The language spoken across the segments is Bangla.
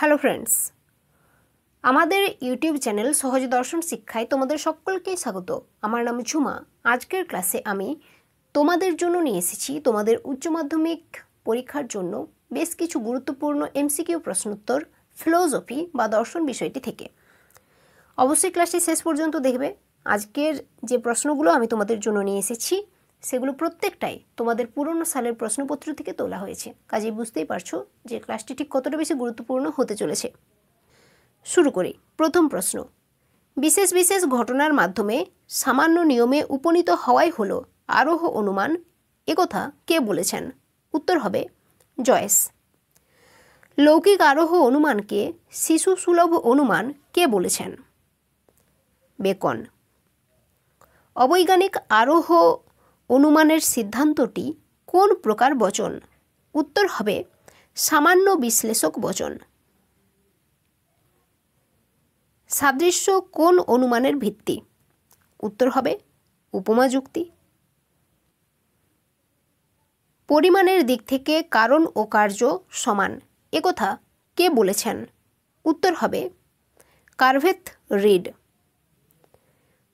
হ্যালো ফ্রেন্ডস, আমাদের ইউটিউব চ্যানেল সহজ দর্শন শিক্ষায় তোমাদের সকলকে স্বাগত। আমার নাম ঝুমা। আজকের ক্লাসে আমি তোমাদের জন্য নিয়ে এসেছি তোমাদের উচ্চ মাধ্যমিক পরীক্ষার জন্য বেশ কিছু গুরুত্বপূর্ণ এমসিকিউ প্রশ্নোত্তর ফিলোসফি বা দর্শন বিষয়টি থেকে। অবশ্যই ক্লাসটি শেষ পর্যন্ত দেখবে। আজকের যে প্রশ্নগুলো আমি তোমাদের জন্য নিয়ে এসেছি সেগুলো প্রত্যেকটাই তোমাদের পুরনো সালের প্রশ্নপত্র থেকে তোলা হয়েছে। কাজেই বুঝতেই পারছো যে ক্লাসটি ঠিক কতটা বেশি গুরুত্বপূর্ণ হতে চলেছে। শুরু করি। প্রথম প্রশ্ন, বিশেষ বিশেষ ঘটনার মাধ্যমে সামান্য নিয়মে উপনীত হওয়াই হলো আরোহ অনুমান, একথা কে বলেছেন? উত্তর হবে জয়েস। লৌকিক আরোহ অনুমানকে শিশু সুলভ অনুমান কে বলেছেন? বেকন। অবৈজ্ঞানিক আরোহ অনুমানের সিদ্ধান্তটি কোন প্রকার বচন? উত্তর হবে সামান্য বিশ্লেষক বচন। সাদৃশ্য কোন অনুমানের ভিত্তি? উত্তর হবে উপমা যুক্তি। পরিমাণের দিক থেকে কারণ ও কার্য সমান, একথা কে বলেছেন? উত্তর হবে কারভেথ রিড।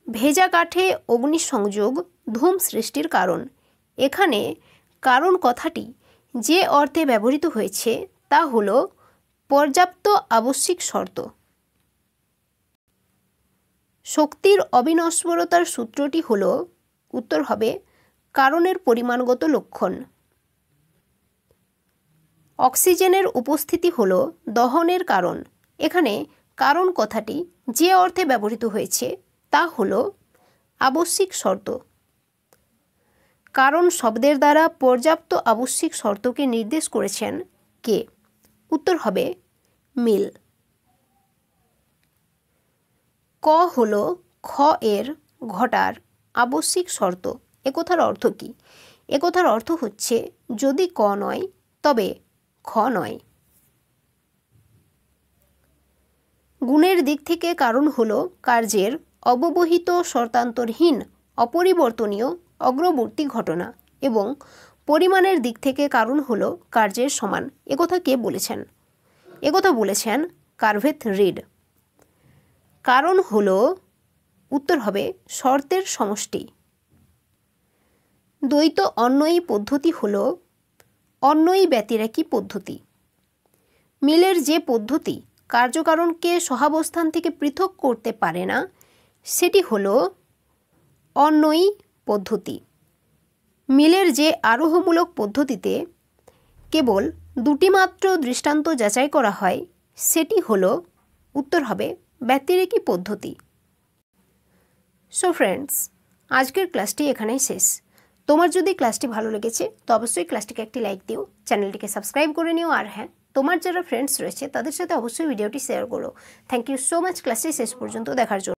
ভেজা কাঠে অগ্নিসংযোগ ধূম সৃষ্টির কারণ, এখানে কারণ কথাটি যে অর্থে ব্যবহৃত হয়েছে তা হল পর্যাপ্ত আবশ্যিক শর্ত। শক্তির অবিনশ্বরতার সূত্রটি হল, উত্তর হবে কারণের পরিমাণগত লক্ষণ। অক্সিজেনের উপস্থিতি হল দহনের কারণ, এখানে কারণ কথাটি যে অর্থে ব্যবহৃত হয়েছে তা হল আবশ্যিক শর্ত। কারণ শব্দের দ্বারা পর্যাপ্ত আবশ্যিক শর্তকে নির্দেশ করেছেন কে? উত্তর হবে মিল। ক হল খ এর ঘটার আবশ্যিক শর্ত, একথার অর্থ কি? একথার অর্থ হচ্ছে যদি ক নয় তবে খ নয়। গুণের দিক থেকে কারণ হল কার্যের অব্যবহিত শর্তান্তরহীন অপরিবর্তনীয় অগ্রবর্তী ঘটনা, এবং পরিমাণের দিক থেকে কারণ হল কার্যের সমান, একথা কে বলেছেন? একথা বলেছেন কারভেথ রিড। কারণ হল, উত্তর হবে শর্তের সমষ্টি। দ্বৈত অন্বয়ী পদ্ধতি হল অন্বয়ী ব্যতিরেকী পদ্ধতি। মিলের যে পদ্ধতি কার্যকারণকে সহাবস্থান থেকে পৃথক করতে পারে না সেটি হল অন্বয়ী পদ্ধতি। মিলের যে আরোহমূলক পদ্ধতিতে কেবল দুটি মাত্র দৃষ্টান্ত যাচাই করা হয় সেটি হল, উত্তর হবে ব্যতিরেকী পদ্ধতি। সো ফ্রেন্ডস, আজকের ক্লাসটি এখানেই শেষ। তোমার যদি ক্লাসটি ভালো লেগেছে তো অবশ্যই ক্লাসটিকে একটি লাইক দিও, চ্যানেলটিকে সাবস্ক্রাইব করে নিও, আর হ্যাঁ, তোমার যারা ফ্রেন্ডস রয়েছে তাদের সাথে অবশ্যই ভিডিওটি শেয়ার করো। থ্যাংক ইউ সো মাচ ক্লাসটি শেষ পর্যন্ত দেখার জন্য।